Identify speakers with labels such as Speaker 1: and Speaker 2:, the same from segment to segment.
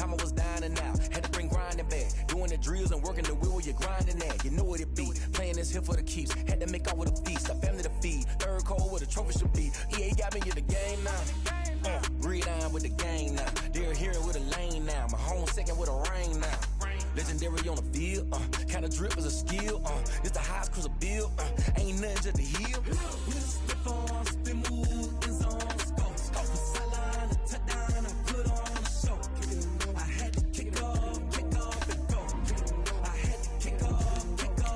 Speaker 1: time I was dining out. Had to bring grinding back. Doing the drills and working the wheel where you're grinding at. You know what it be. Playing this here for the keeps. Had to make out with a feast. A family to feed. Third cold where the trophy should be. EA got me in the game now. Read on with the game now. They're here with a lane now. My home second with a rain now. Legendary on the field. Kinda drip is a skill. It's the highest cruiser bill. Ain't nothing just to heal. Step on, spin move, in zone, scope. Scope for sideline, a touchdown, I put on a show. I had to kick off and go. I had to kick off and go.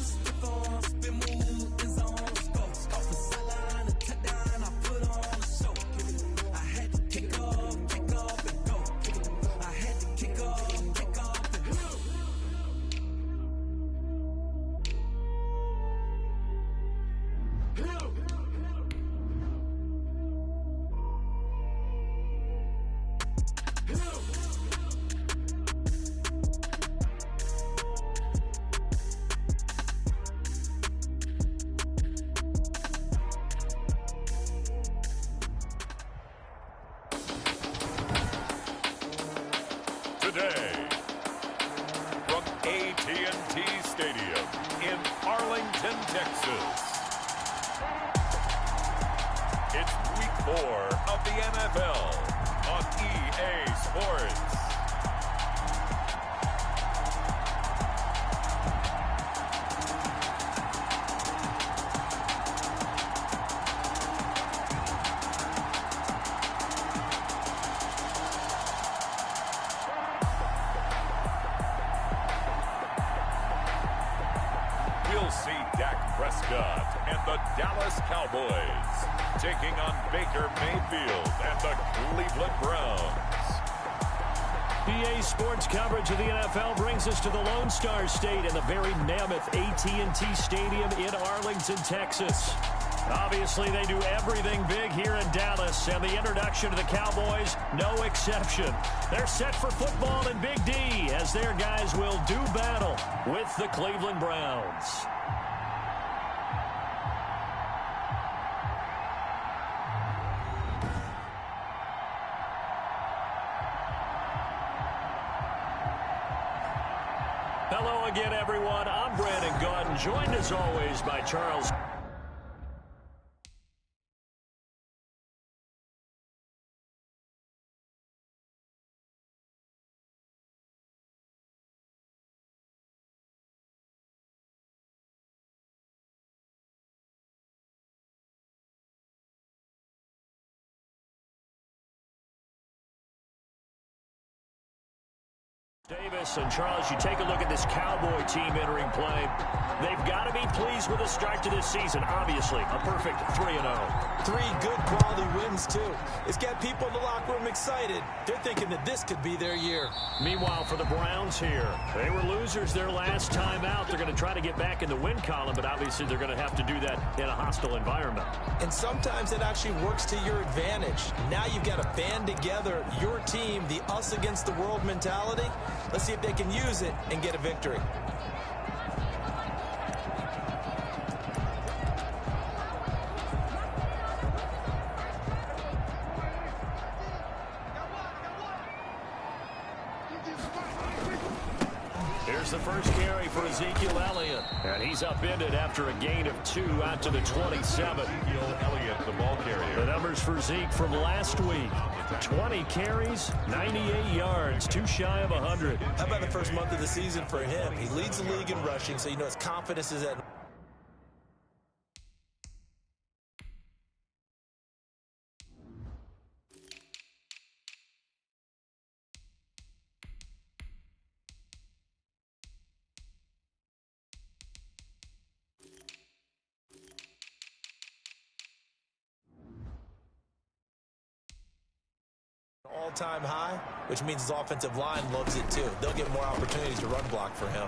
Speaker 1: Step on, spin move, in zone, scope. Scope for sideline, a touchdown, I put on a show. I had to kick off and go. I had to kick off and go.
Speaker 2: Today, from AT&T Stadium in Arlington, Texas, it's Week 4 of the NFL on EA Sports. We'll see Dak Prescott and the Dallas Cowboys taking on Baker Mayfield and the Cleveland Browns.
Speaker 3: EA Sports coverage of the NFL brings us to the Lone Star State and the very mammoth AT&T Stadium in Arlington, Texas. Obviously, they do everything big here in Dallas, and the introduction to the Cowboys, no exception. They're set for football in Big D as their guys will do battle with the Cleveland Browns. Hello again, everyone. I'm Brandon Gaudin, joined as always by Charles. Davis and Charles, you take a look at this Cowboy team entering play. They've got to be pleased with the start to this season. Obviously, a perfect 3-0.
Speaker 4: 3 good quality wins, too. It's got people in the locker room excited. They're thinking that this could be their year.
Speaker 3: Meanwhile, for the Browns here, they were losers their last time out. They're going to try to get back in the win column, but obviously they're going to have to do that in a hostile environment.
Speaker 4: And sometimes it actually works to your advantage. Now you've got to band together your team, the us against the world mentality. Let's see if they can use it and get a victory.
Speaker 3: Here's the first carry for Ezekiel Elliott. And he's upended after a gain of 2 out to the 27.
Speaker 2: Ezekiel Elliott, the ball carrier.
Speaker 3: The numbers for Zeke from last week. 20 carries, 98 yards, 2 shy of 100.
Speaker 4: How about the first month of the season for him? He leads the league in rushing, so you know his confidence is at... all-time high, which means his offensive line loves it too. They'll get more opportunities to run block for him.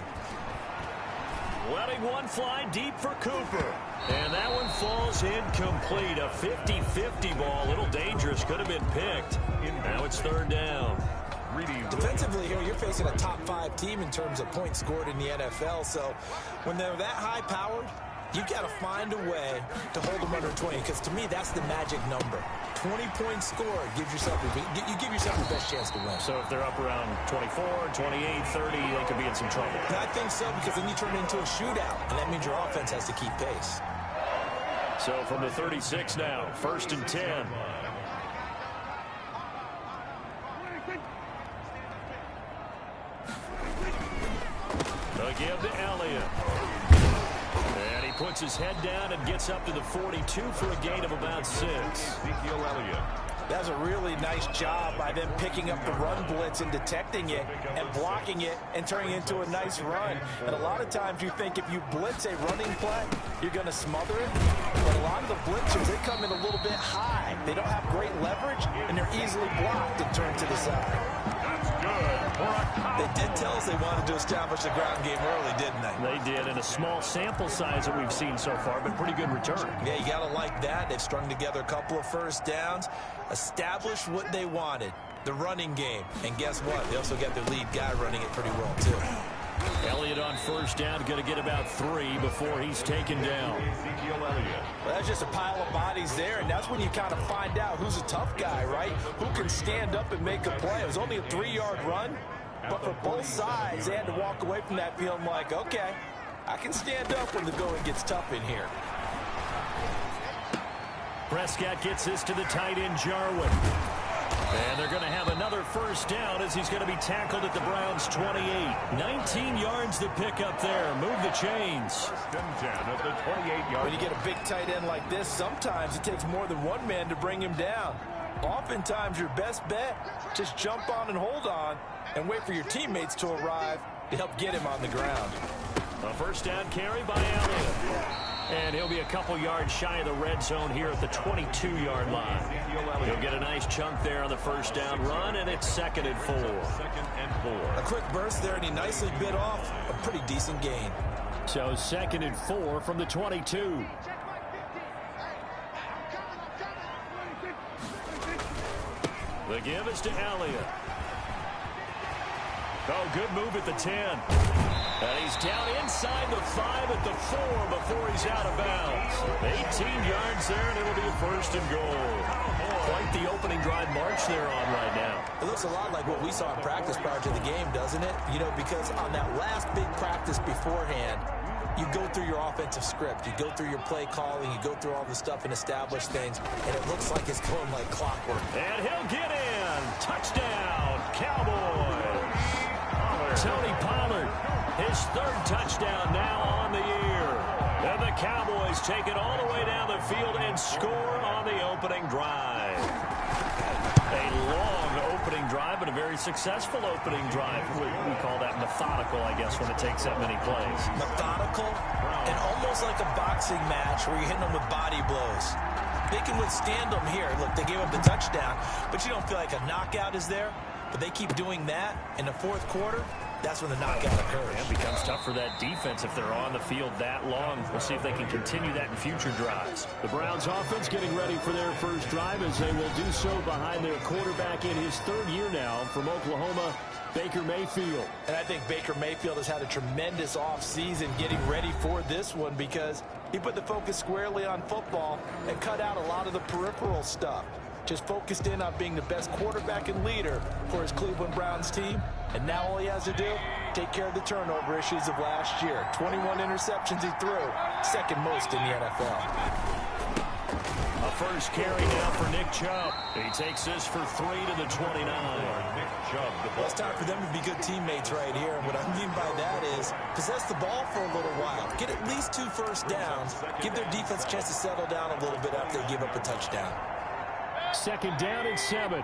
Speaker 3: Letting one fly deep for Cooper. And that one falls incomplete. A 50-50 ball. A little dangerous. Could have been picked. Now it's 3rd down.
Speaker 4: Defensively here, you're facing a top 5 team in terms of points scored in the NFL. So when they're that high-powered, You've got to find a way to hold them under 20, because to me, that's the magic number. 20-point score gives yourself you give yourself the best chance to win.
Speaker 3: So if they're up around 24, 28, 30, they could be in some trouble.
Speaker 4: And I think so, because then you turn it into a shootout, and that means your offense has to keep pace.
Speaker 3: So from the 36 now, 1st and 10. The give to Elliott. And he puts his head down and gets up to the 42 for a gain of about 6.
Speaker 2: Ezekiel Elliott.
Speaker 4: That's a really nice job by them picking up the run blitz and detecting it and blocking it and turning it into a nice run. And a lot of times you think if you blitz a running play, you're going to smother it. But a lot of the blitzers, they come in a little bit high. They don't have great leverage, and they're easily blocked and turned to the side.
Speaker 2: That's good.
Speaker 4: They did tell us they wanted to establish the ground game early, didn't they?
Speaker 3: They did, in a small sample size that we've seen so far, but pretty good return.
Speaker 4: Yeah, you got to like that. They've strung together a couple of first downs, established what they wanted, the running game. And guess what? They also got their lead guy running it pretty well, too.
Speaker 3: Elliott on 1st down, going to get about 3 before he's taken down.
Speaker 2: Ezekiel Elliott.
Speaker 4: Well, that's just a pile of bodies there, and that's when you kind of find out who's a tough guy, right? Who can stand up and make a play. It was only a 3-yard run, but for both sides, they had to walk away from that feeling like, okay, I can stand up when the going gets tough in here.
Speaker 3: Prescott gets this to the tight end, Jarwin. And they're going to have another 1st down as he's going to be tackled at the Browns' 28. 19 yards to pick up there. Move the chains.
Speaker 2: 10 at the 28-yard.
Speaker 4: When you get a big tight end like this, sometimes it takes more than one man to bring him down. Oftentimes, your best bet, just jump on and hold on and wait for your teammates to arrive to help get him on the ground.
Speaker 3: A 1st down carry by Elliott. And he'll be a couple yards shy of the red zone here at the 22-yard line. He'll get a nice chunk there on the 1st down run, and it's 2nd and 4.
Speaker 2: 2nd and 4.
Speaker 4: A quick burst there, and he nicely bit off a pretty decent gain.
Speaker 3: So 2nd and 4 from the 22. The give is to Elliott. Oh, good move at the 10. And he's down inside the 5 at the 4 before he's out of bounds. 18 yards there, and it'll be a 1st and goal. Quite the opening drive march they're on right now.
Speaker 4: It looks a lot like what we saw in practice prior to the game, doesn't it? You know, because on that last big practice beforehand, you go through your offensive script. You go through your play calling. You go through all the stuff and establish things. And it looks like it's going like clockwork.
Speaker 3: And he'll get in. Touchdown, Cowboys. Tony Pollard, his 3rd touchdown now on the year. And the Cowboys take it all the way down the field and score on the opening drive. A long opening drive, but a very successful opening drive. We call that methodical, I guess, when it takes that many plays.
Speaker 4: Methodical and almost like a boxing match where you're hitting them with body blows. They can withstand them here. Look, they gave up the touchdown, but you don't feel like a knockout is there. But they keep doing that in the 4th quarter. That's when the knockout occurs.
Speaker 3: It becomes tough for that defense if they're on the field that long. We'll see if they can continue that in future drives. The Browns offense getting ready for their 1st drive as they will do so behind their quarterback in his 3rd year now from Oklahoma, Baker Mayfield.
Speaker 4: And I think Baker Mayfield has had a tremendous offseason getting ready for this one because he put the focus squarely on football and cut out a lot of the peripheral stuff. Just focused in on being the best quarterback and leader for his Cleveland Browns team. And now all he has to do, take care of the turnover issues of last year. 21 interceptions he threw, 2nd most in the NFL.
Speaker 3: A 1st carry now for Nick Chubb. He takes this for 3 to the 29.
Speaker 2: Nick Chubb.
Speaker 4: Well, it's time for them to be good teammates right here. And what I mean by that is possess the ball for a little while. Get at least 2 first downs. Give their defense a chance to settle down a little bit after they give up a touchdown.
Speaker 3: 2nd down and 7.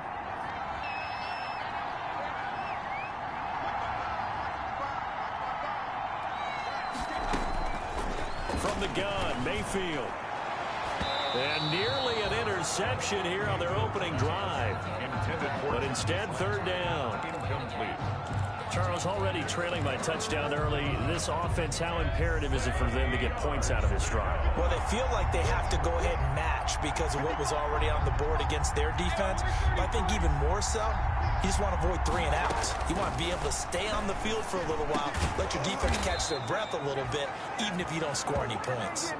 Speaker 3: From the gun, Mayfield. And nearly an interception here on their opening drive. But instead, 3rd down.
Speaker 2: Incomplete.
Speaker 3: Charles, already trailing by touchdown early. This offense, how imperative is it for them to get points out of this drive?
Speaker 4: Well, they feel like they have to go ahead and match because of what was already on the board against their defense. But I think even more so, You just want to avoid 3 and outs. You want to be able to stay on the field for a little while, let your defense catch their breath a little bit, even if you don't score any points.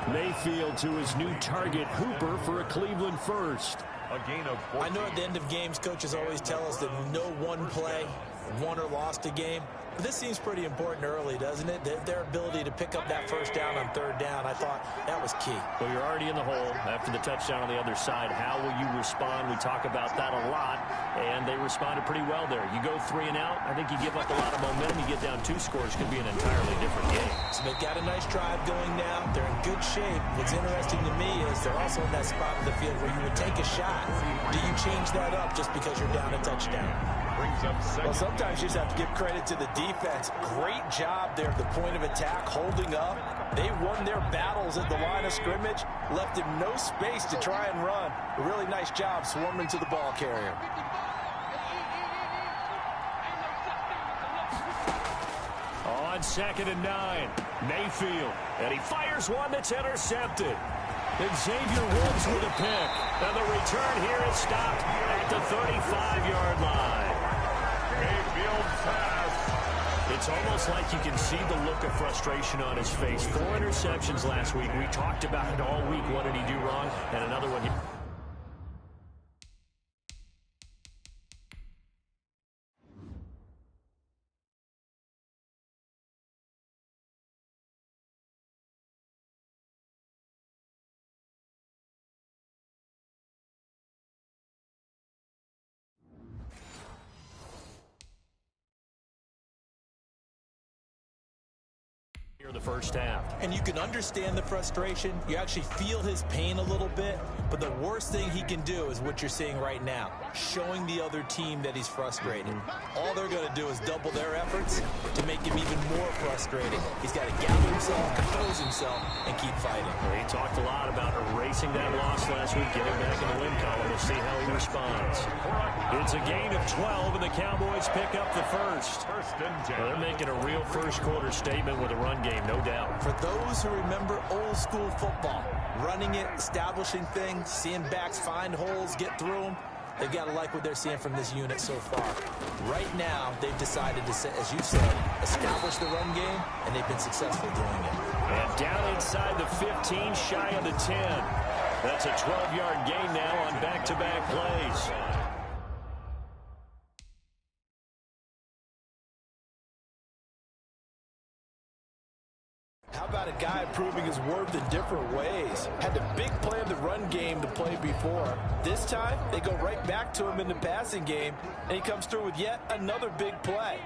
Speaker 3: Mayfield to his new target, Hooper, for a Cleveland first.
Speaker 2: A gain of 14.
Speaker 4: I know at the end of games, coaches always tell us that no one play won or lost a game. But this seems pretty important early, doesn't it? Their ability to pick up that first down on 3rd down, I thought that was key.
Speaker 3: Well, you're already in the hole after the touchdown on the other side. How will you respond? We talk about that a lot, and they responded pretty well there. You go 3 and out, I think you give up a lot of momentum. You get down 2 scores, could be an entirely different game.
Speaker 4: So they've got a nice drive going now. They're in good shape. What's interesting to me is they're also in that spot of the field where you would take a shot. Do you change that up just because you're down a touchdown? Well, sometimes you just have to give credit to the defense. Great job there at the point of attack, holding up. They won their battles at the line of scrimmage, left him no space to try and run. A really nice job swarming to the ball carrier.
Speaker 3: On 2nd and 9, Mayfield, and he fires one that's intercepted. And Xavier Woods with a pick. And the return here is stopped at the 35-yard line.
Speaker 2: Mayfield's pass.
Speaker 3: It's almost like you can see the look of frustration on his face. 4 interceptions last week. We talked about it all week. What did he do wrong? And another one here. The first half.
Speaker 4: And you can understand the frustration. You actually feel his pain a little bit. But the worst thing he can do is what you're seeing right now, showing the other team that he's frustrated. All they're going to do is double their efforts to make him even more frustrated. He's got to gather himself, compose himself, and keep fighting.
Speaker 3: Well, he talked a lot about erasing that loss last week, getting back in the win column. We'll see how he responds. It's a gain of 12, and the Cowboys pick up the first. Well, they're making a real first-quarter statement with a run game, no doubt.
Speaker 4: For those who remember old-school football, running it, establishing things, seeing backs find holes, get through them, they've got to like what they're seeing from this unit so far. Right now, they've decided to, as you said, establish the run game, and they've been successful doing it.
Speaker 3: And down inside the 15, shy of the 10. That's a 12-yard gain now on back-to-back plays.
Speaker 4: How about a guy proving his worth in different ways? Had the big play of the run game to play before. This time, they go right back to him in the passing game, and he comes through with yet another big play.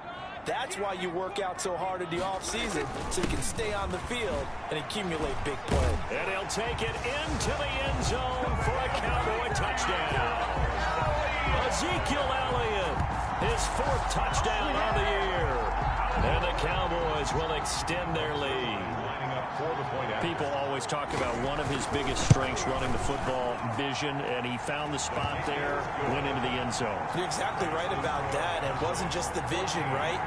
Speaker 4: That's why you work out so hard in the offseason, so you can stay on the field and accumulate big plays.
Speaker 3: And he'll take it into the end zone for a Cowboy touchdown. Ezekiel Elliott, his 4th touchdown on the year. And the Cowboys will extend their lead. People always talk about one of his biggest strengths, running the football, vision, and he found the spot there, went into the end zone.
Speaker 4: You're exactly right about that. It wasn't just the vision, right?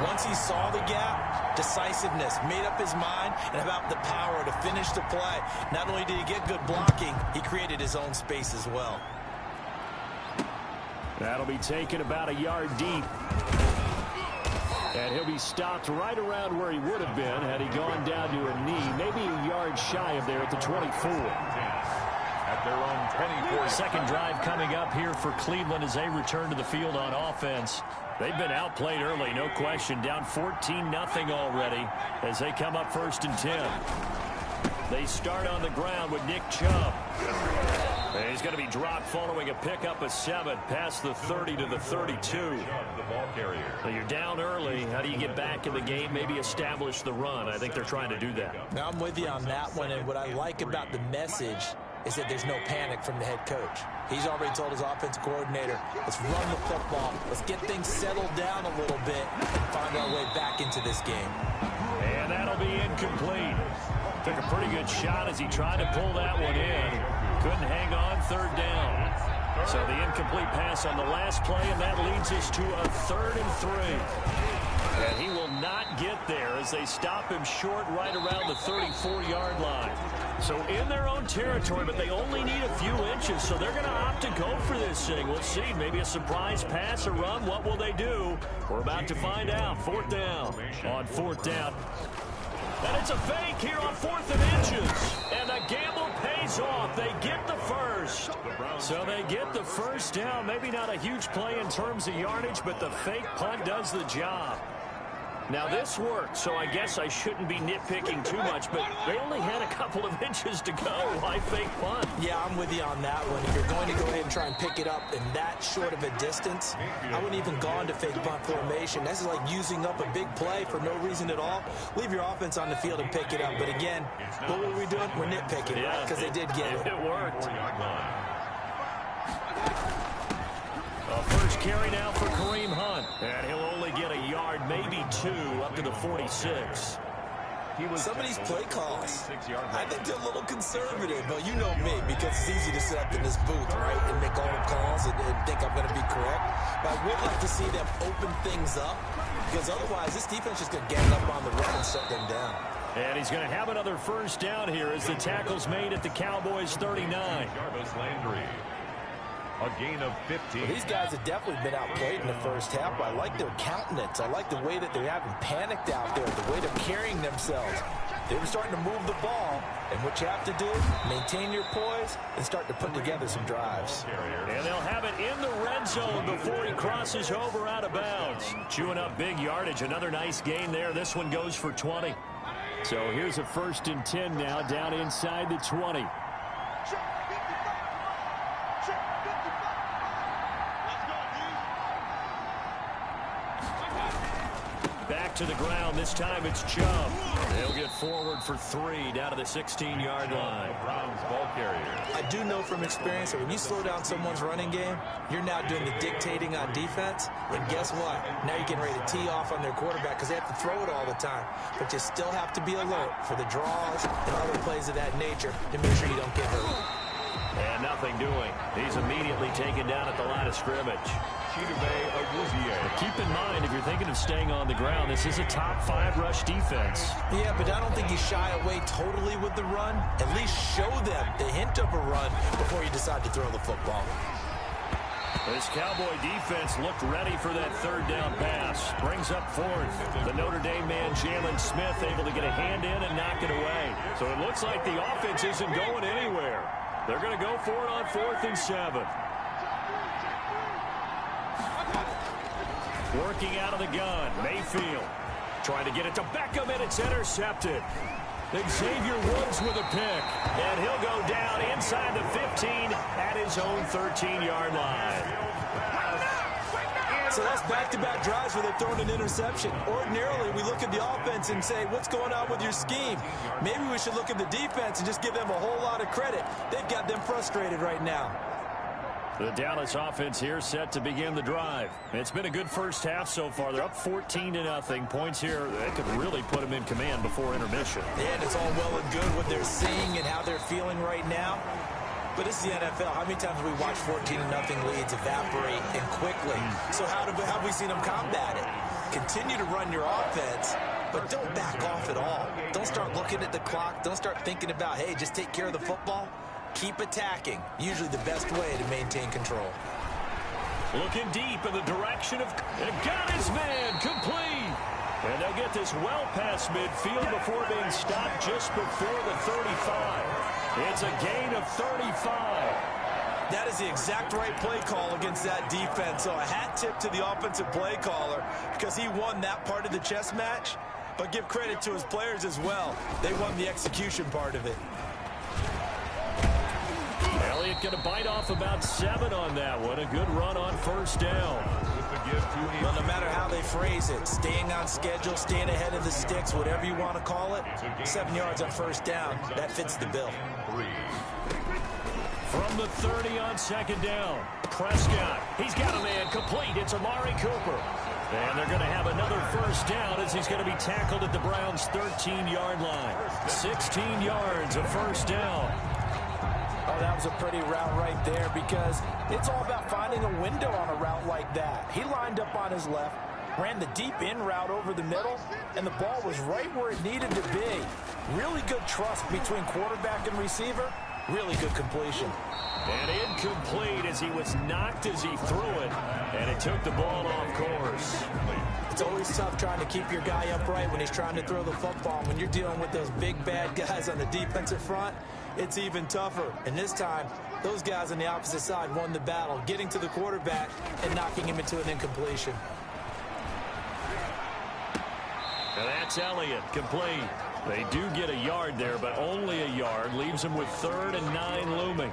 Speaker 4: Once he saw the gap, decisiveness, made up his mind, and about the power to finish the play. Not only did he get good blocking, he created his own space as well.
Speaker 3: That'll be taken about a yard deep. And he'll be stopped right around where he would have been had he gone down to a knee, maybe a yard shy of there at the 24.
Speaker 2: At their own 24.
Speaker 3: Second drive coming up here for Cleveland as they return to the field on offense. They've been outplayed early, no question. Down 14-0 already as they come up 1st and 10. They start on the ground with Nick Chubb. And he's going to be dropped following a pickup of 7 past the 30 to the 32. Now you're down early. How do you get back in the game? Maybe establish the run. I think they're trying to do that.
Speaker 4: Now I'm with you on that one, and what I like about the message is that there's no panic from the head coach. He's already told his offensive coordinator, let's run the football. Let's get things settled down a little bit and find our way back into this game.
Speaker 3: And that'll be incomplete. Took a pretty good shot as he tried to pull that one in. Couldn't hang on, 3rd down. So the incomplete pass on the last play, and that leads us to a 3rd and 3. And he will not get there as they stop him short right around the 34-yard line. So in their own territory, but they only need a few inches, so they're going to opt to go for this thing. We'll see. Maybe a surprise pass or run. What will they do? We're about to find out. 4th down. On 4th down. And it's a fake here on 4th and inches. And the gamble pays off. They get the first. So they get the first down. Maybe not a huge play in terms of yardage, but the fake punt does the job. Now, this worked, so I guess I shouldn't be nitpicking too much, but they only had a couple of inches to go. Why fake punt?
Speaker 4: Yeah, I'm with you on that one. If you're going to go ahead and try and pick it up in that short of a distance, I wouldn't even gone to fake punt formation. This is like using up a big play for no reason at all. Leave your offense on the field and pick it up. But again, what were we doing? We're nitpicking, right? Because they did get it.
Speaker 3: It worked. First carry now for Kareem Hunt. And he'll only get a yard, maybe 2, up to the 46.
Speaker 4: Some of these play calls, I think they're a little conservative, but you know me, because it's easy to sit up in this booth, right, and make all the calls and think I'm going to be correct. But I would like to see them open things up, because otherwise this defense is going to gang up on the run and shut them down.
Speaker 3: And he's going to have another first down here as the tackle's made at the Cowboys 39.
Speaker 2: Jarvis Landry. A gain of 15.
Speaker 4: Well, these guys have definitely been outplayed in the first half, but I like their countenance. I like the way that they haven't panicked out there, the way they're carrying themselves. They're starting to move the ball, and what you have to do, maintain your poise and start to put together some drives.
Speaker 3: And they'll have it in the red zone before he crosses over out of bounds. Chewing up big yardage. Another nice gain there. This one goes for 20. So here's a 1st and 10 now, down inside the 20. Back to the ground. This time it's Chubb. They'll get forward for 3 down to the 16-yard line.
Speaker 2: Browns ball carrier.
Speaker 4: I do know from experience that when you slow down someone's running game, you're now doing the dictating on defense. And guess what? Now you're getting ready to tee off on their quarterback because they have to throw it all the time. But you still have to be alert for the draws and other plays of that nature to make sure you don't get hurt.
Speaker 3: And nothing doing. He's immediately taken down at the line of scrimmage. Keep in mind, if you're thinking of staying on the ground, this is a top 5 rush defense.
Speaker 4: Yeah, but I don't think you shy away totally with the run. At least show them the hint of a run before you decide to throw the football.
Speaker 3: This Cowboy defense looked ready for that 3rd down pass. Brings up 4th. The Notre Dame man, Jalen Smith, able to get a hand in and knock it away. So it looks like the offense isn't going anywhere. They're going to go for it on 4th and 7. Working out of the gun, Mayfield trying to get it to Beckham, and it's intercepted. Xavier Woods with a pick, and he'll go down inside the 15 at his own 13-yard line.
Speaker 4: So that's back-to-back drives where they're throwing an interception. Ordinarily, we look at the offense and say, what's going on with your scheme? Maybe we should look at the defense and just give them a whole lot of credit. They've got them frustrated right now.
Speaker 3: The Dallas offense here set to begin the drive. It's been a good first half so far. They're up 14-0. Points here, they could really put them in command before intermission.
Speaker 4: Yeah, and it's all well and good what they're seeing and how they're feeling right now. But this is the NFL. How many times have we watched 14-0 leads evaporate and quickly? So how have we seen them combat it? Continue to run your offense, but don't back off at all. Don't start looking at the clock. Don't start thinking about, hey, just take care of the football. Keep attacking. Usually the best way to maintain control.
Speaker 3: Looking deep in the direction of... And got his man complete. And they'll get this well past midfield before being stopped just before the 35. It's a gain of 35.
Speaker 4: That is the exact right play call against that defense. So a hat tip to the offensive play caller because he won that part of the chess match. But give credit to his players as well. They won the execution part of it.
Speaker 3: Elliott going to bite off about 7 on that one. A good run on 1st down.
Speaker 4: Well, no matter how they phrase it, staying on schedule, staying ahead of the sticks, whatever you want to call it, 7 yards on 1st down, that fits the bill.
Speaker 3: From the 30 on 2nd down, Prescott. He's got a man complete. It's Amari Cooper. And they're going to have another 1st down as he's going to be tackled at the Browns' 13-yard line. 16 yards, a 1st down.
Speaker 4: Oh, that was a pretty route right there because it's all about finding a window on a route like that. He lined up on his left, ran the deep in route over the middle, and the ball was right where it needed to be. Really good trust between quarterback and receiver. Really good completion.
Speaker 3: And incomplete as he was knocked as he threw it, and it took the ball off course.
Speaker 4: It's always tough trying to keep your guy upright when he's trying to throw the football. When you're dealing with those big, bad guys on the defensive front, it's even tougher. And this time, those guys on the opposite side won the battle, getting to the quarterback and knocking him into an incompletion.
Speaker 3: And that's Elliott, complete. They do get a yard there, but only a yard. Leaves them with 3rd and 9 looming.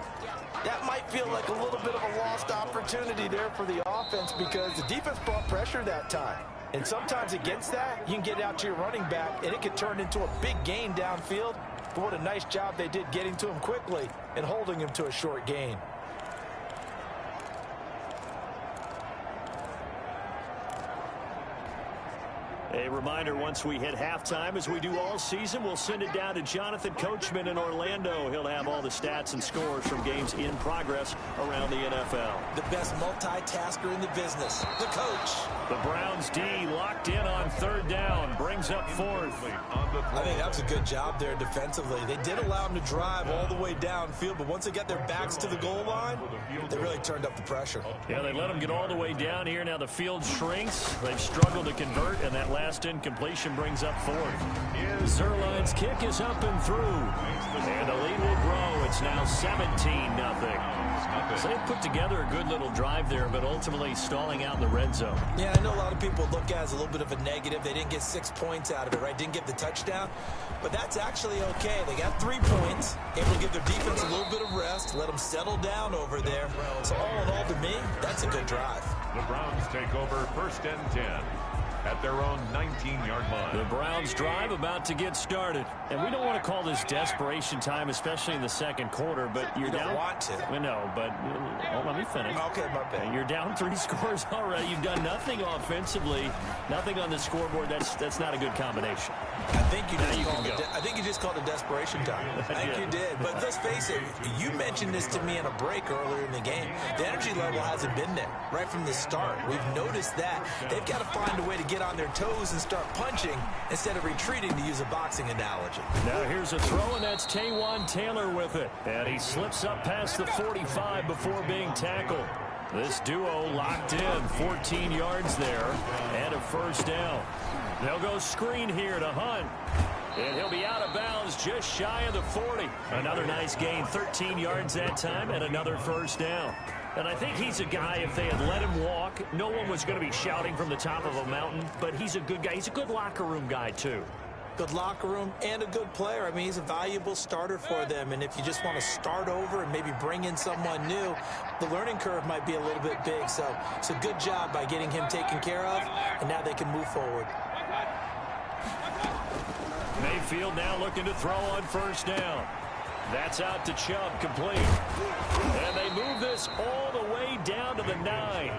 Speaker 4: That might feel like a little bit of a lost opportunity there for the offense because the defense brought pressure that time. And sometimes against that, you can get out to your running back, and it could turn into a big gain downfield. But what a nice job they did getting to him quickly and holding him to a short gain.
Speaker 3: A reminder, once we hit halftime, as we do all season, we'll send it down to Jonathan Coachman in Orlando. He'll have all the stats and scores from games in progress around the NFL.
Speaker 4: The best multitasker in the business, the coach.
Speaker 3: The Browns D locked in on 3rd down, brings up 4th.
Speaker 4: I think that was a good job there defensively. They did allow them to drive all the way downfield, but once they got their backs to the goal line, they really turned up the pressure.
Speaker 3: Yeah, they let them get all the way down here. Now the field shrinks. They've struggled to convert, and that last incompletion brings up 4th. Zerline's kick is up and through. And the lead will grow. It's now 17-0. So they put together a good little drive there, but ultimately stalling out in the red zone.
Speaker 4: Yeah, I know a lot of people look at it as a little bit of a negative. They didn't get 6 points out of it, right? Didn't get the touchdown. But that's actually okay. They got 3 points, able to give their defense a little bit of rest, let them settle down over there. So all in all, to me, that's a good drive.
Speaker 2: The Browns take over 1st and 10. At their own 19-yard line.
Speaker 3: The Browns drive about to get started. And we don't want to call this desperation time, especially in the second quarter, but you're down.
Speaker 4: You don't want to.
Speaker 3: I know, but let me finish.
Speaker 4: Okay, my bad.
Speaker 3: You're down 3 scores already. You've done nothing offensively, nothing on the scoreboard. That's not a good combination.
Speaker 4: I think you just called it desperation time. I think you did. But let's face it, you mentioned this to me in a break earlier in the game. The energy level hasn't been there right from the start. We've noticed that. They've got to find a way to get on their toes and start punching instead of retreating, to use a boxing analogy.
Speaker 3: Now here's a throw, and that's Taywan Taylor with it. And he slips up past the 45 before being tackled. This duo locked in, 14 yards there, and a 1st down. They'll go screen here to Hunt. And he'll be out of bounds just shy of the 40. Another nice gain, 13 yards that time, and another 1st down. And I think he's a guy, if they had let him walk, no one was going to be shouting from the top of a mountain. But he's a good guy. He's a good locker room guy, too.
Speaker 4: Good locker room and a good player. I mean, he's a valuable starter for them. And if you just want to start over and maybe bring in someone new, the learning curve might be a little bit big. So it's a good job by getting him taken care of, and now they can move forward.
Speaker 3: Mayfield now looking to throw on 1st down. That's out to Chubb, complete. And they move this all the way down to the 9.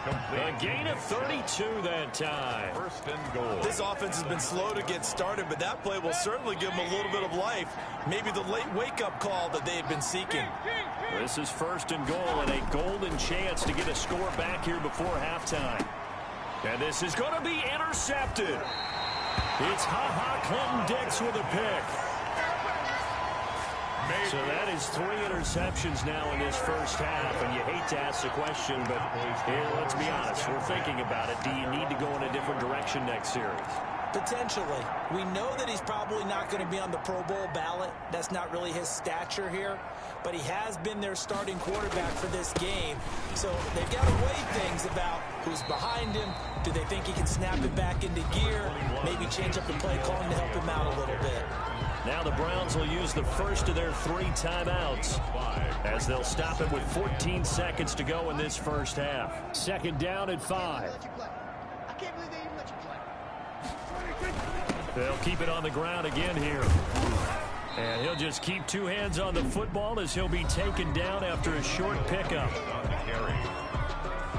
Speaker 3: A gain of 32 that time.
Speaker 2: 1st and goal.
Speaker 4: This offense has been slow to get started, but that play will certainly give them a little bit of life. Maybe the late wake-up call that they had been seeking.
Speaker 3: This is 1st and goal, and a golden chance to get a score back here before halftime. And this is going to be intercepted. It's Ha-Ha Clinton-Dix with a pick. So that is 3 interceptions now in this 1st half, and you hate to ask the question, but here, let's be honest, we're thinking about it. Do you need to go in a different direction next series?
Speaker 4: Potentially. We know that he's probably not going to be on the Pro Bowl ballot. That's not really his stature here, but he has been their starting quarterback for this game. So they've got to weigh things about who's behind him. Do they think he can snap it back into gear? Maybe change up the play calling to help him out a little bit.
Speaker 3: Now the Browns will use the first of their 3 timeouts as they'll stop it with 14 seconds to go in this 1st half. 2nd down at 5. They'll keep it on the ground again here. And he'll just keep 2 hands on the football as he'll be taken down after a short pickup.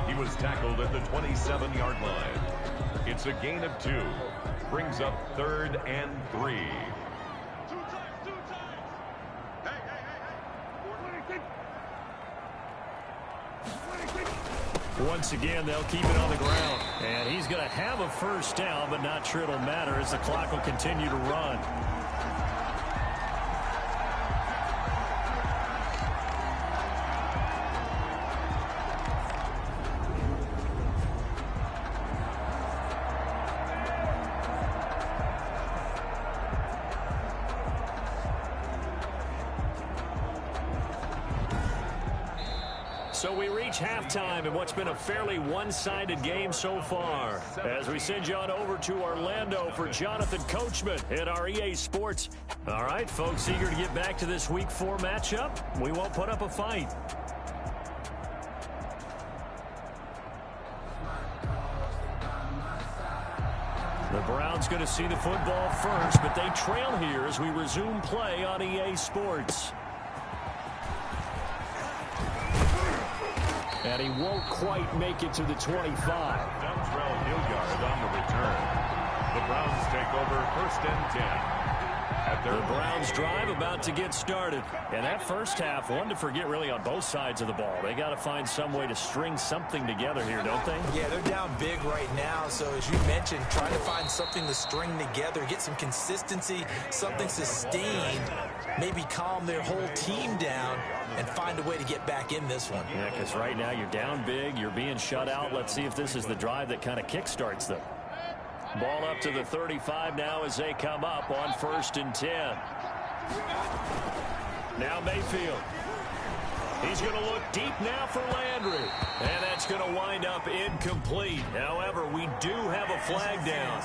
Speaker 2: He was tackled at the 27-yard line. It's a gain of 2. Brings up 3rd and 3.
Speaker 3: Once again, they'll keep it on the ground. And he's going to have a first down, but not sure it'll matter as the clock will continue to run. So we reach halftime in what's been a fairly one-sided game so far. As we send you on over to Orlando for Jonathan Coachman at our EA Sports. All right, folks, eager to get back to this Week 4 matchup. We won't put up a fight. The Browns going to see the football first, but they trail here as we resume play on EA Sports. And he won't quite make it to the 25.
Speaker 2: Dontrell Hilliard on the return. The Browns take over 1st and 10.
Speaker 3: The Browns drive about to get started. And that first half, one to forget really on both sides of the ball. They got to find some way to string something together here, don't they?
Speaker 4: Yeah, they're down big right now. So as you mentioned, trying to find something to string together, get some consistency, something sustained, maybe calm their whole team down and find a way to get back in this one.
Speaker 3: Yeah, because right now you're down big, you're being shut out. Let's see if this is the drive that kind of kickstarts them. Ball up to the 35 now as they come up on 1st and 10. Now Mayfield. He's going to look deep now for Landry. And that's going to wind up incomplete. However, we do have a flag down.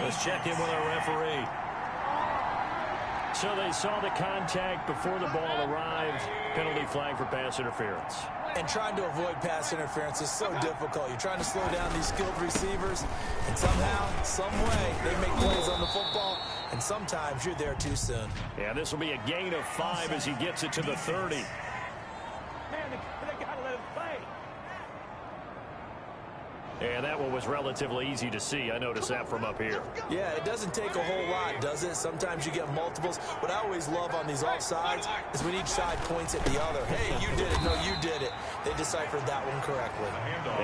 Speaker 3: Let's check in with our referee. So they saw the contact before the ball arrived. Penalty flag for pass interference.
Speaker 4: And trying to avoid pass interference is so difficult. You're trying to slow down these skilled receivers, and somehow, some way, they make plays on the football, and sometimes you're there too soon.
Speaker 3: Yeah, this will be a gain of 5 as he gets it to the 30.
Speaker 5: Man, they got to let him play.
Speaker 3: And that one was relatively easy to see. I noticed that from up here.
Speaker 4: Yeah, it doesn't take a whole lot, does it? Sometimes you get multiples. What I always love on these offsides is when each side points at the other. Hey, you did it. No, you did it. They deciphered that one correctly.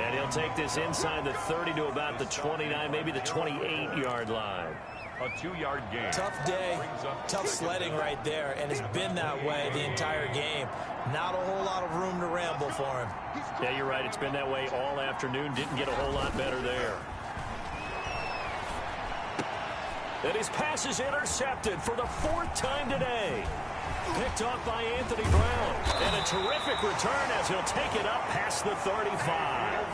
Speaker 3: And he'll take this inside the 30 to about the 29, maybe the 28-yard line.
Speaker 2: A 2-yard gain.
Speaker 4: Tough day, tough sledding right there, and it's been that way the entire game. Not a whole lot of room to ramble for him.
Speaker 3: Yeah, you're right. It's been that way all afternoon. Didn't get a whole lot better there. And his pass is intercepted for the 4th time today. Picked off by Anthony Brown. And a terrific return as he'll take it up past the 35.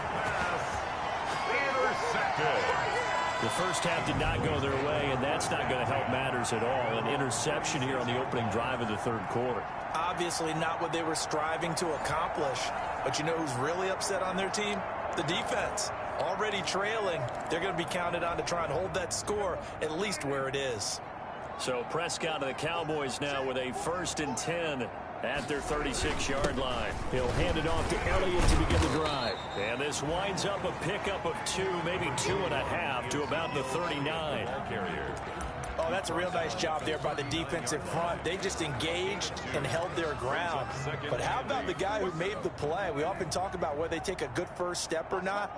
Speaker 2: Intercepted.
Speaker 3: The first half did not go their way, and that's not going to help matters at all. An interception here on the opening drive of the 3rd quarter.
Speaker 4: Obviously not what they were striving to accomplish. But you know who's really upset on their team? The defense. Already trailing. They're going to be counted on to try and hold that score at least where it is.
Speaker 3: So Prescott of the Cowboys now with a 1st and 10 at their 36-yard line. He'll hand it off to Elliott to begin the drive. And this winds up a pickup of 2, maybe 2.5 to about the 39.
Speaker 4: Oh, that's a real nice job there by the defensive front. They just engaged and held their ground. But how about the guy who made the play? We often talk about whether they take a good first step or not.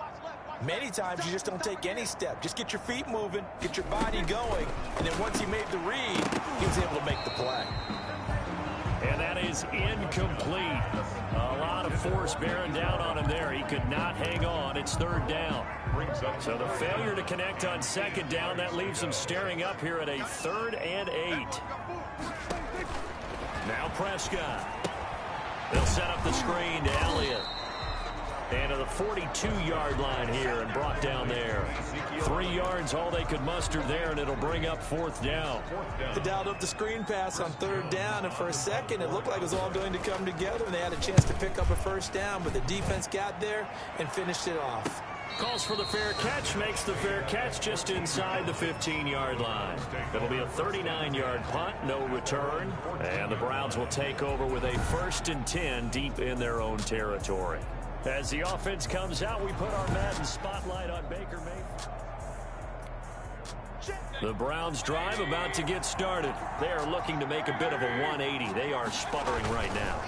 Speaker 4: Many times you just don't take any step. Just get your feet moving, get your body going, and then once he made the read, he was able to make the play.
Speaker 3: And that is incomplete. A lot of force bearing down on him there. He could not hang on. It's 3rd down. So the failure to connect on 2nd down, that leaves him staring up here at a 3rd and 8. Now Prescott. They'll set up the screen to Elliott. And to the 42-yard line here and brought down there. 3 yards, all they could muster there, and it'll bring up 4th down.
Speaker 4: They dialed up the screen pass on 3rd down, and for a second it looked like it was all going to come together, and they had a chance to pick up a 1st down, but the defense got there and finished it off.
Speaker 3: Calls for the fair catch, makes the fair catch just inside the 15-yard line. It'll be a 39-yard punt, no return, and the Browns will take over with a 1st and 10 deep in their own territory. As the offense comes out, we put our Madden spotlight on Baker Mayfield. The Browns drive about to get started. They are looking to make a bit of a 180. They are sputtering right now.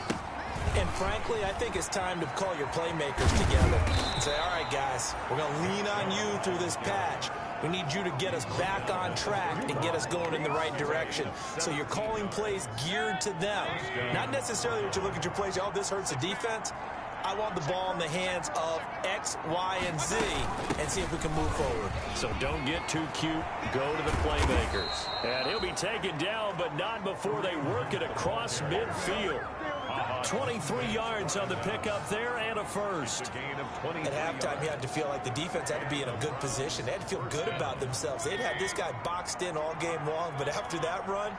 Speaker 4: And frankly, I think it's time to call your playmakers together and say, all right, guys, we're going to lean on you through this patch. We need you to get us back on track and get us going in the right direction. So you're calling plays geared to them. Not necessarily that you look at your plays, oh, this hurts the defense. I want the ball in the hands of X, Y, and Z and see if we can move forward.
Speaker 3: So don't get too cute. Go to the playmakers. And he'll be taken down, but not before they work it across midfield. 23 yards on the pickup there and a first.
Speaker 4: At halftime, you had to feel like the defense had to be in a good position. They had to feel good about themselves. They'd had this guy boxed in all game long, but after that run,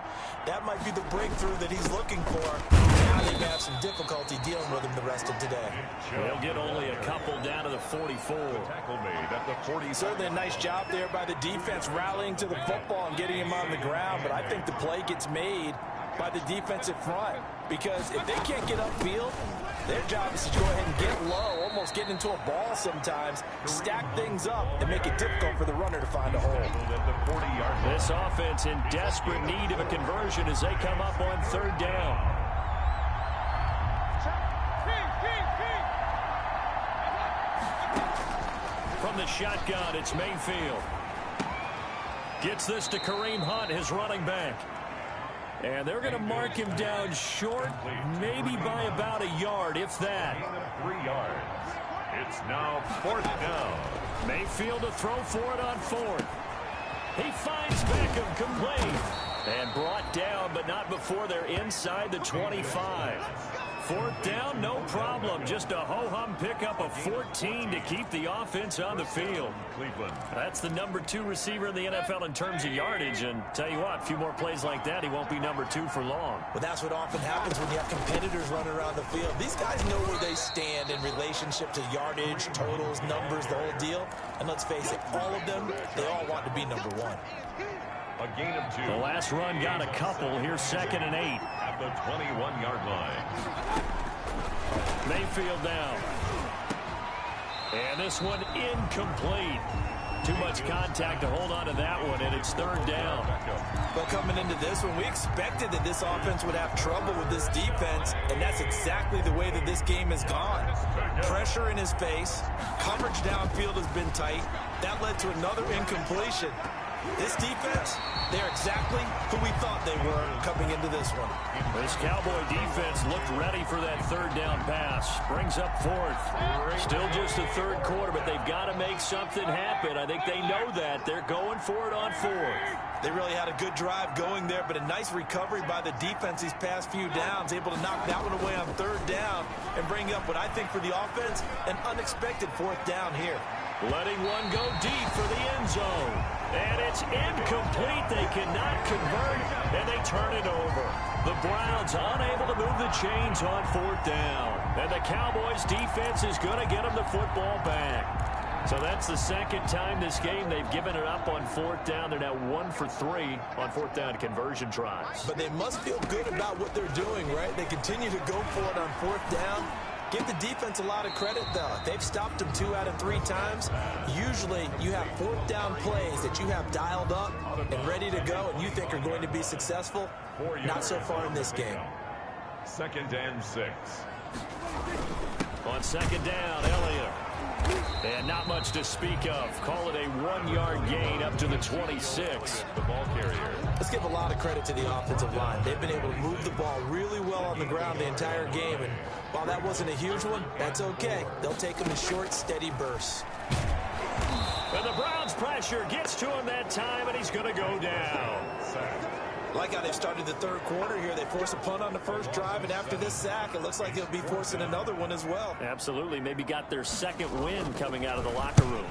Speaker 4: that might be the breakthrough that he's looking for. Now they may have some difficulty dealing with him the rest of today.
Speaker 3: They'll get only a couple down to the 44.
Speaker 4: Certainly a nice job there by the defense rallying to the football and getting him on the ground, but I think the play gets made by the defensive front, because if they can't get upfield, their job is to go ahead and get low, almost get into a ball sometimes, stack things up, and make it difficult for the runner to find a hole.
Speaker 3: This offense in desperate need of a conversion as they come up on third down. From the shotgun, it's Mayfield. Gets this to Kareem Hunt, his running back. And they're going to mark him down short, maybe by about a yard, if that.
Speaker 2: 3 yards. It's now 4th down.
Speaker 3: Mayfield to throw for it on 4th. He finds Beckham complete. And brought down, but not before they're inside the 25. 4th down, no problem. Just a ho-hum pickup of 14 to keep the offense on the field. That's the number 2 receiver in the NFL in terms of yardage. And tell you what, a few more plays like that, he won't be number 2 for long.
Speaker 4: Well, that's what often happens when you have competitors running around the field. These guys know where they stand in relationship to yardage, totals, numbers, the whole deal. And let's face it, all of them, they all want to be number 1.
Speaker 2: A gain of 2.
Speaker 3: The last run got a couple. Here's 2nd and 8.
Speaker 2: At the 21-yard line.
Speaker 3: Mayfield down. And this one incomplete. Too much contact to hold on to that one, and it's 3rd down.
Speaker 4: But coming into this one, we expected that this offense would have trouble with this defense, and that's exactly the way that this game has gone. Pressure in his face. Coverage downfield has been tight. That led to another incompletion. This defense, they're exactly who we thought they were coming into this one.
Speaker 3: This Cowboy defense looked ready for that 3rd down pass. Brings up 4th. Still just the 3rd quarter, but they've got to make something happen. I think they know that. They're going for it on 4th.
Speaker 4: They really had a good drive going there, but a nice recovery by the defense these past few downs, able to knock that one away on 3rd down and bring up what I think for the offense, an unexpected 4th down here.
Speaker 3: Letting one go deep for the end zone. And it's incomplete. They cannot convert, and they turn it over. The Browns unable to move the chains on 4th down. And the Cowboys defense is going to get them the football back. So that's the 2nd time this game they've given it up on 4th down. They're now 1 for 3 on 4th down conversion tries.
Speaker 4: But they must feel good about what they're doing, right? They continue to go for it on 4th down. Give the defense a lot of credit, though. They've stopped them 2 out of 3 times. Usually, you have 4th down plays that you have dialed up and ready to go and you think are going to be successful. Not so far in this game.
Speaker 2: 2nd and 6.
Speaker 3: On 2nd down, Elliott. And not much to speak of. Call it a 1-yard gain up to the 26.
Speaker 2: The ball carrier.
Speaker 4: Let's give a lot of credit to the offensive line. They've been able to move the ball really well on the ground the entire game. And while that wasn't a huge one, that's okay. They'll take them in short, steady bursts.
Speaker 3: And the Browns pressure gets to him that time, and he's going to go down.
Speaker 4: Like how they've started the 3rd quarter here. They force a punt on the first drive, and after this sack, it looks like they'll be forcing another one as well.
Speaker 3: Absolutely. Maybe got their 2nd win coming out of the locker room.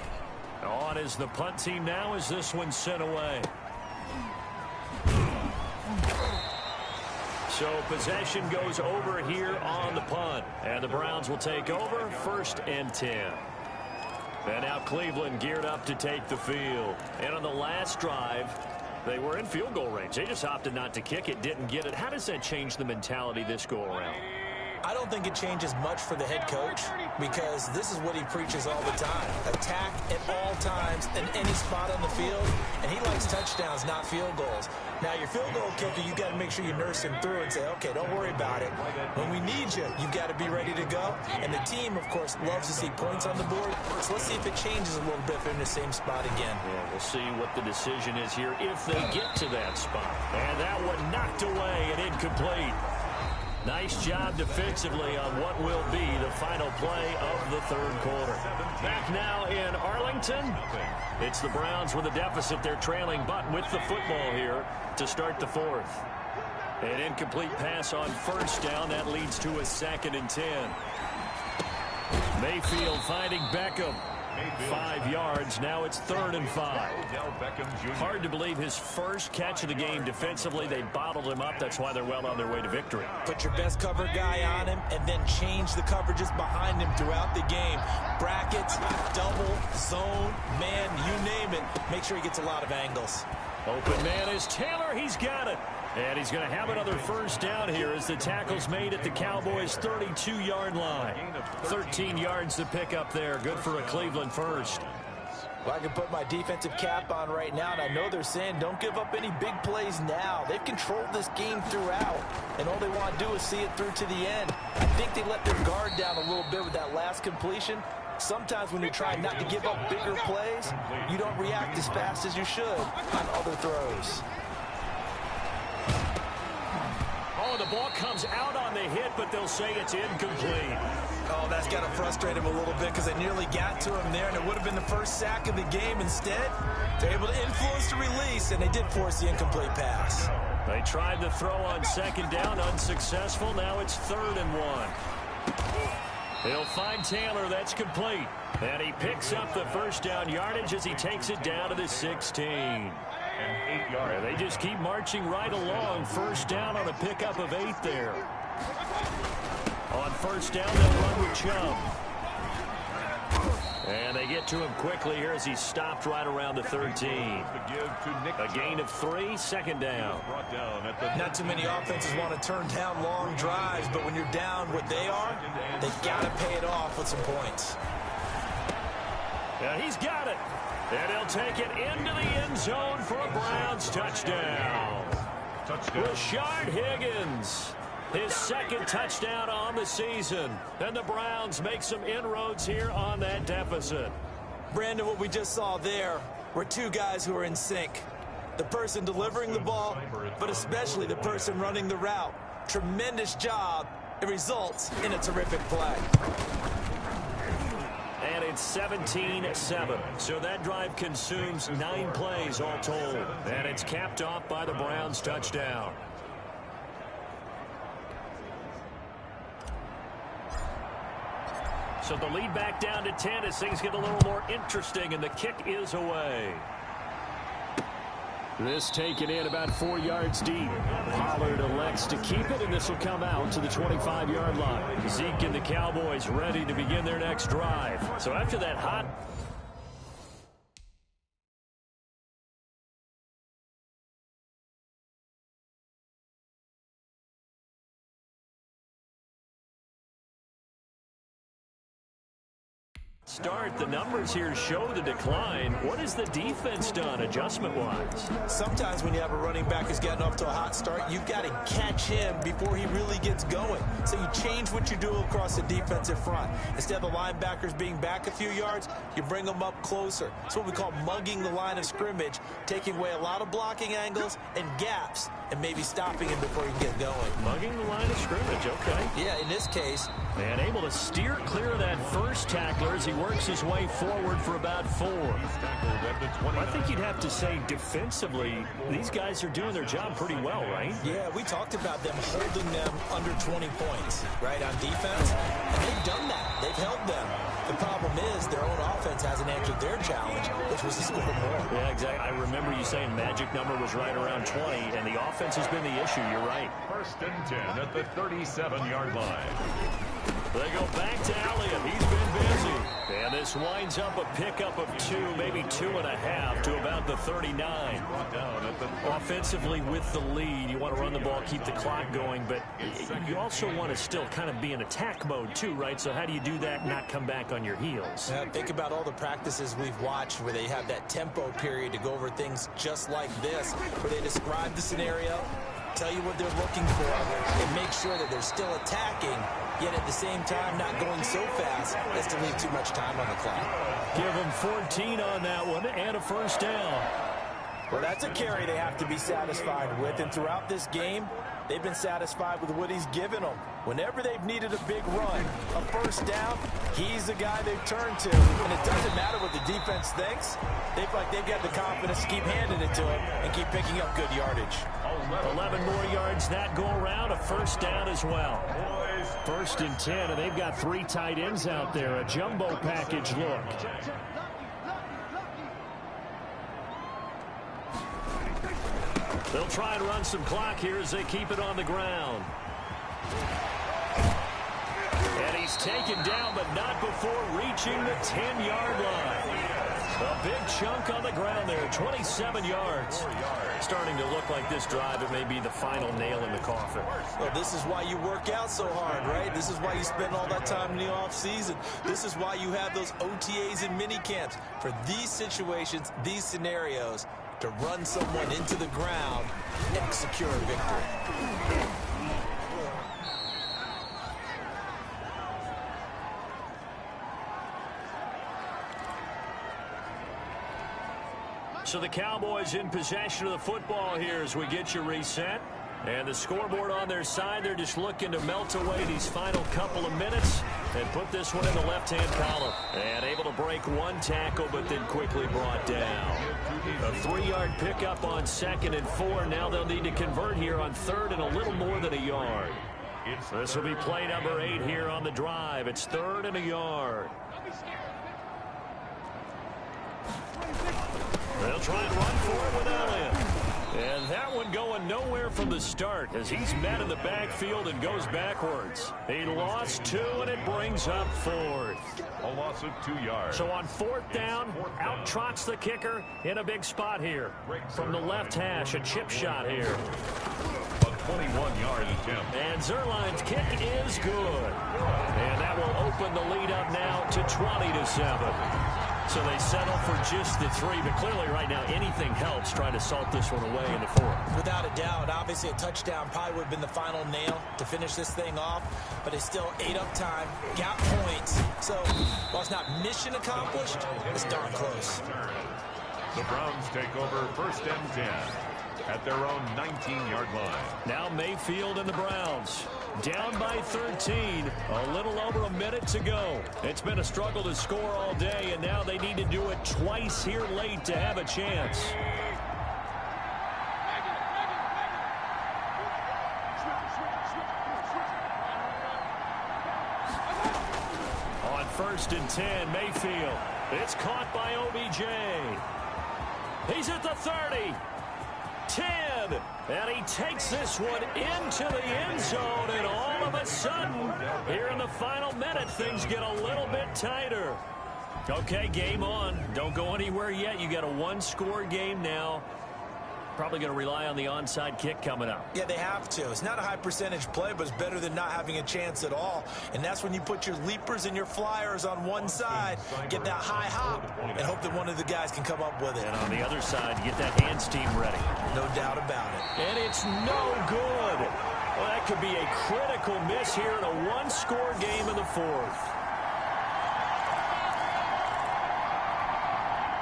Speaker 3: On is the punt team now as this one's sent away. So possession goes over here on the punt. And the Browns will take over 1st and 10. And now Cleveland geared up to take the field. And on the last drive, they were in field goal range. They just opted not to kick it, didn't get it. How does that change the mentality this go around?
Speaker 4: I don't think it changes much for the head coach because this is what he preaches all the time. Attack at all times in any spot on the field, and he likes touchdowns, not field goals. Now, your field goal kicker, you've got to make sure you nurse him through and say, okay, don't worry about it. When we need you, you've got to be ready to go. And the team, of course, loves to see points on the board. So let's see if it changes a little bit if they're in the same spot again.
Speaker 3: Yeah, we'll see what the decision is here if they get to that spot. And that one knocked away and incomplete. Nice job defensively on what will be the final play of the third quarter. Back now in Arlington. It's the Browns with a deficit. They're trailing, but with the football here to start the fourth. An incomplete pass on first down. That leads to a 2nd and 10. Mayfield finding Beckham. 5 yards. Now it's 3rd and 5. Hard to believe his first catch of the game defensively. They bottled him up. That's why they're well on their way to victory.
Speaker 4: Put your best cover guy on him and then change the coverages behind him throughout the game. Brackets, double, zone, man, you name it. Make sure he gets a lot of angles.
Speaker 3: Open man is Taylor. He's got it. And he's going to have another first down here as the tackle's made at the Cowboys' 32-yard line. 13 yards to pick up there. Good for a Cleveland first.
Speaker 4: Well, I can put my defensive cap on right now, and I know they're saying don't give up any big plays now. They've controlled this game throughout, and all they want to do is see it through to the end. I think they let their guard down a little bit with that last completion. Sometimes when you're trying not to give up bigger plays, you don't react as fast as you should on other throws.
Speaker 3: Oh, the ball comes out on the hit, but they'll say it's incomplete.
Speaker 4: Oh, that's got to frustrate him a little bit because they nearly got to him there, and it would have been the first sack of the game. Instead, they're able to influence the release, and they did force the incomplete pass.
Speaker 3: They tried to throw on 2nd down, unsuccessful. Now it's 3rd and 1. He'll find Taylor. That's complete. And he picks up the first down yardage as he takes it down to the 16.
Speaker 2: And 8 yards.
Speaker 3: They just keep marching right along. First down on a pickup of 8 there. On first down, they'll run with Chubb. And they get to him quickly here as he's stopped right around the 13. A gain of 3, 2nd down.
Speaker 4: Not too many offenses want to turn down long drives, but when you're down what they are, they've got to pay it off with some points.
Speaker 3: And he's got it. And he'll take it into the end zone for a Browns touchdown. Rashard Higgins, his 2nd touchdown on the season. And the Browns make some inroads here on that deficit.
Speaker 4: Brandon, what we just saw there were 2 guys who are in sync. The person delivering the ball, but especially the person running the route. Tremendous job. It results in a terrific play.
Speaker 3: And it's 17-7. So that drive consumes 9 plays all told. And it's capped off by the Browns touchdown. So the lead back down to 10 as things get a little more interesting, and the kick is away. This taken in about 4 yards deep. Pollard elects to keep it, and this will come out to the 25-yard line. Zeke and the Cowboys ready to begin their next drive. So after that hot start, the numbers here show the decline. What has the defense done adjustment-wise?
Speaker 4: Sometimes when you have a running back who's getting off to a hot start, you've got to catch him before he really gets going. So you change what you do across the defensive front. Instead of the linebackers being back a few yards, you bring them up closer. It's what we call mugging the line of scrimmage, taking away a lot of blocking angles and gaps, and maybe stopping him before he can get going.
Speaker 3: Mugging the line of scrimmage, okay.
Speaker 4: Yeah, in this case.
Speaker 3: And able to steer clear of that first tackler as he works his way forward for about 4. I think you'd have to say defensively, these guys are doing their job pretty well, right?
Speaker 4: Yeah, we talked about them holding them under 20 points, right, on defense. And they've done that. They've held them. The problem is their own offense hasn't answered their challenge, which was to score more.
Speaker 3: Yeah, exactly. I remember you saying magic number was right around 20, and the offense has been the issue. You're right.
Speaker 2: 1st and 10 at the 37-yard line.
Speaker 3: They go back to Elliott. He's been busy. And this winds up a pickup of 2, maybe 2.5 to about the 39. Offensively with the lead, you want to run the ball, keep the clock going, but you also want to still kind of be in attack mode too, right? So how do you do that and not come back on your heels?
Speaker 4: Think about all the practices we've watched where they have that tempo period to go over things just like this, where they describe the scenario, tell you what they're looking for, and make sure that they're still attacking, yet at the same time not going so fast as to leave too much time on the clock.
Speaker 3: Give them 14 on that one and a first down.
Speaker 4: Well, that's a carry they have to be satisfied with, and throughout this game, they've been satisfied with what he's given them. Whenever they've needed a big run, a first down, he's the guy they've turned to. And it doesn't matter what the defense thinks. They feel like they've got the confidence to keep handing it to him and keep picking up good yardage.
Speaker 3: 11 more yards that go around, a first down as well. First and 10, and they've got 3 tight ends out there. A jumbo package look. They'll try and run some clock here as they keep it on the ground. And he's taken down, but not before reaching the 10-yard line. A big chunk on the ground there, 27 yards. Starting to look like this drive, it may be the final nail in the coffin.
Speaker 4: Well, this is why you work out so hard, right? This is why you spend all that time in the offseason. This is why you have those OTAs and mini camps. For these situations, these scenarios, to run someone into the ground and secure a victory.
Speaker 3: So the Cowboys in possession of the football here as we get you reset. And the scoreboard on their side, they're just looking to melt away these final couple of minutes and put this one in the left-hand column. And able to break one tackle, but then quickly brought down. A 3-yard pickup on 2nd and 4. Now they'll need to convert here on 3rd and a little more than a yard. This will be play number 8 here on the drive. It's 3rd and a yard. They'll try and run for it with Elliott. And that one going nowhere from the start as he's met in the backfield and goes backwards. He lost 2, and it brings up 4th.
Speaker 2: A loss of 2 yards.
Speaker 3: So on 4th down, out trots the kicker in a big spot here. From the left hash, a chip shot here.
Speaker 2: A 21-yard attempt.
Speaker 3: And Zerline's kick is good. And that will open the lead up now to 20-7. So they settle for just the 3, but clearly right now anything helps trying to salt this one away in the 4th.
Speaker 4: Without a doubt, obviously a touchdown probably would have been the final nail to finish this thing off, but it's still 8 up time, got points. So while it's not mission accomplished, it's darn close.
Speaker 2: The Browns take over 1st and 10 at their own 19-yard line.
Speaker 3: Now Mayfield and the Browns down by 13, a little over a minute to go. It's been a struggle to score all day, and now they need to do it twice here late to have a chance. On 1st and 10, Mayfield. It's caught by OBJ. He's at the 30. 10, and he takes this one into the end zone, and all of a sudden, here in the final minute, things get a little bit tighter. Okay, game on. Don't go anywhere yet. You got a 1-score game now. Probably going to rely on the onside kick coming up.
Speaker 4: Yeah, they have to. It's not a high percentage play, but it's better than not having a chance at all. And that's when you put your leapers and your flyers on one side, get that high hop, and hope that one of the guys can come up with it.
Speaker 3: And on the other side, get that hands team ready.
Speaker 4: No doubt about it.
Speaker 3: And it's no good. Well, that could be a critical miss here in a 1-score game in the 4th.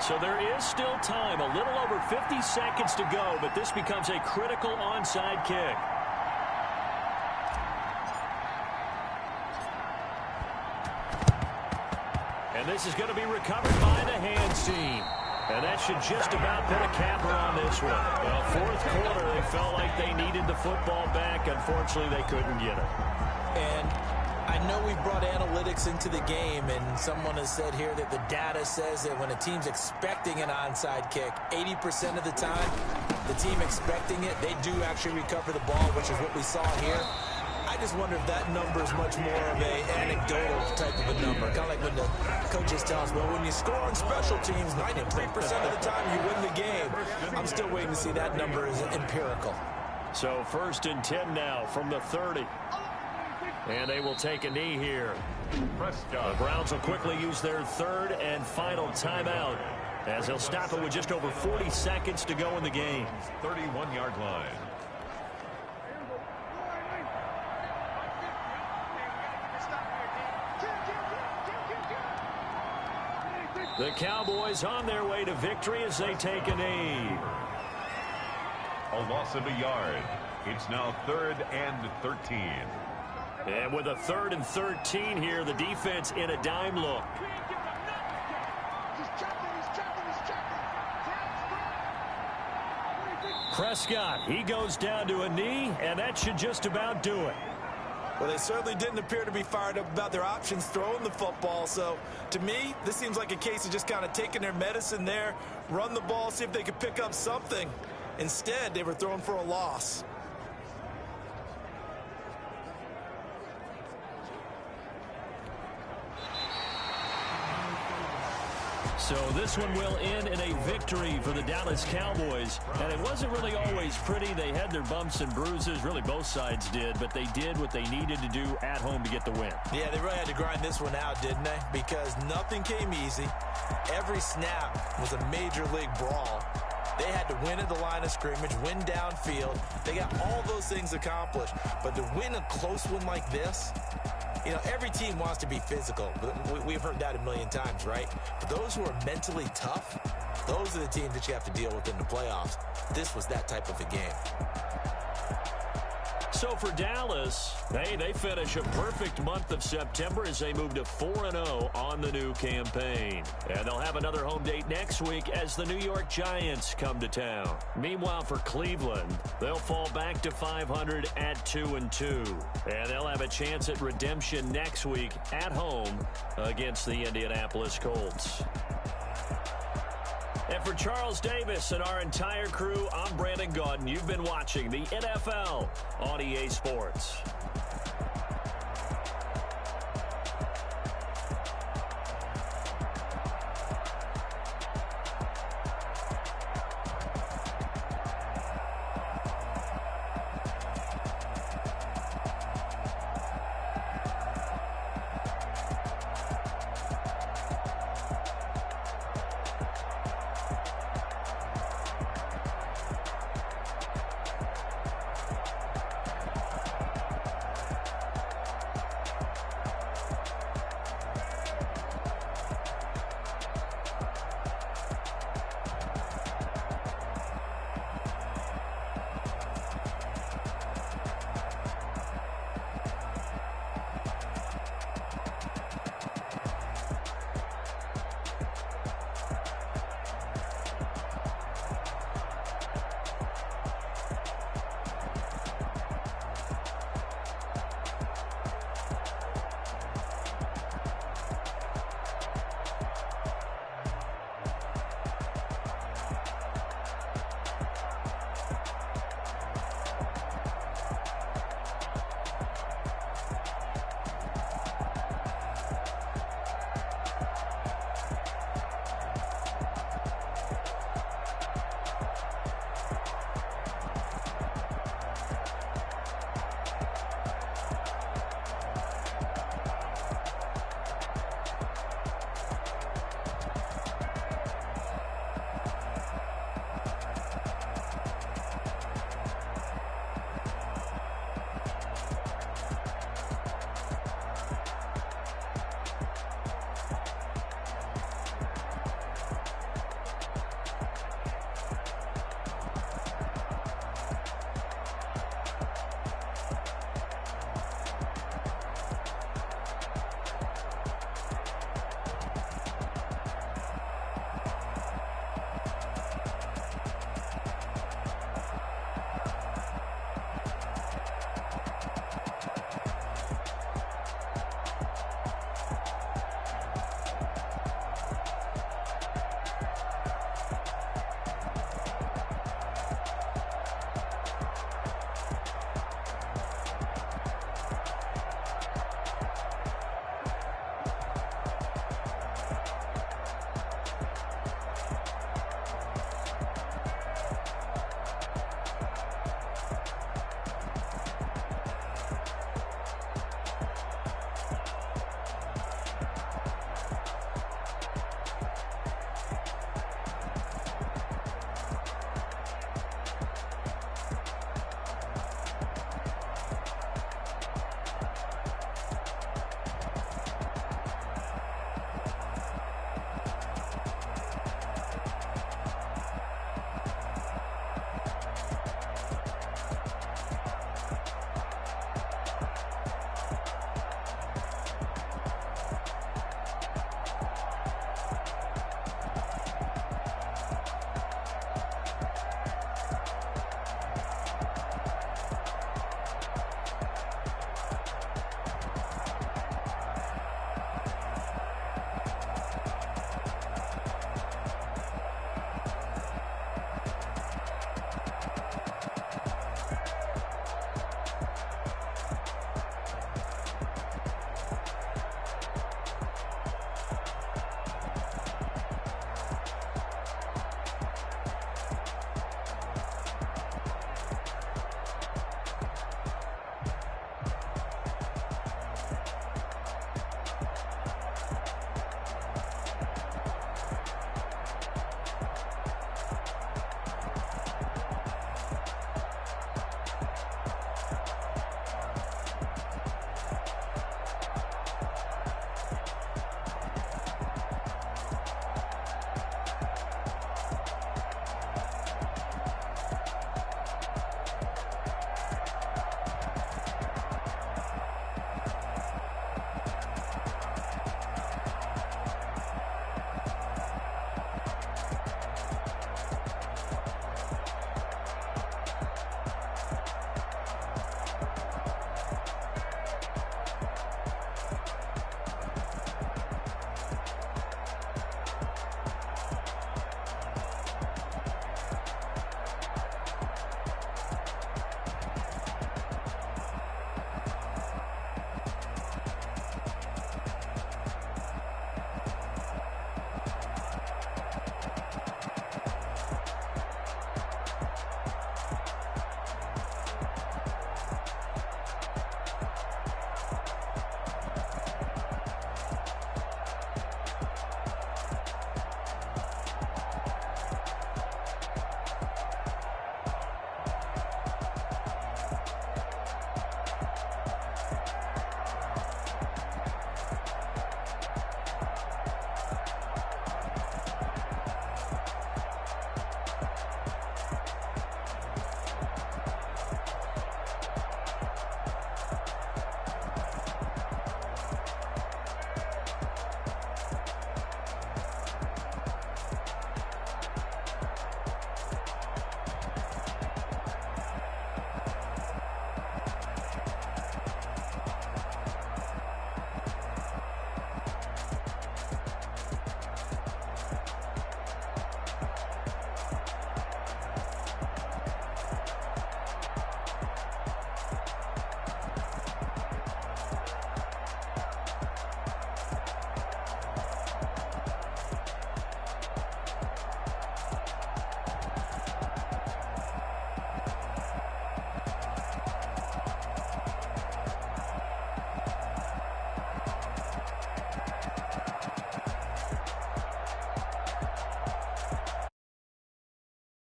Speaker 3: So there is still time, a little over 50 seconds to go, but this becomes a critical onside kick. And this is going to be recovered by the hands team. And that should just about put a capper on this one. Well, 4th quarter, they felt like they needed the football back. Unfortunately, they couldn't get it.
Speaker 4: And I know we brought analytics into the game, and someone has said here that the data says that when a team's expecting an onside kick, 80% of the time, the team expecting it, they do actually recover the ball, which is what we saw here. I just wonder if that number is much more of a anecdotal type of a number. Kind of like when the coaches tell us, well, when you score on special teams, 93% of the time you win the game. I'm still waiting to see that number is empirical.
Speaker 3: So 1st and 10 now from the 30. And they will take a knee here. The Browns will quickly use their 3rd and final timeout, as they'll stop it with just over 40 seconds to go in the game.
Speaker 2: 31-yard line.
Speaker 3: The Cowboys on their way to victory as they take a knee.
Speaker 2: A loss of a yard. It's now 3rd and 13.
Speaker 3: And with a 3rd and 13 here, the defense in a dime look. Prescott, he goes down to a knee, and that should just about do it.
Speaker 4: Well, they certainly didn't appear to be fired up about their options throwing the football. So, to me, this seems like a case of just kind of taking their medicine there, run the ball, see if they could pick up something. Instead, they were throwing for a loss.
Speaker 3: So this one will end in a victory for the Dallas Cowboys. And it wasn't really always pretty. They had their bumps and bruises. Really, both sides did. But they did what they needed to do at home to get the win.
Speaker 4: Yeah, they really had to grind this one out, didn't they? Because nothing came easy. Every snap was a major league brawl. They had to win at the line of scrimmage, win downfield. They got all those things accomplished. But to win a close one like this, you know, every team wants to be physical. We've heard that a million times, right? But those who are mentally tough, those are the teams that you have to deal with in the playoffs. This was that type of a game.
Speaker 3: So for Dallas, they finish a perfect month of September as they move to 4-0 on the new campaign. And they'll have another home date next week as the New York Giants come to town. Meanwhile, for Cleveland, they'll fall back to 500 at 2-2. And they'll have a chance at redemption next week at home against the Indianapolis Colts. And for Charles Davis and our entire crew, I'm Brandon Gaudin. You've been watching the NFL on EA Sports.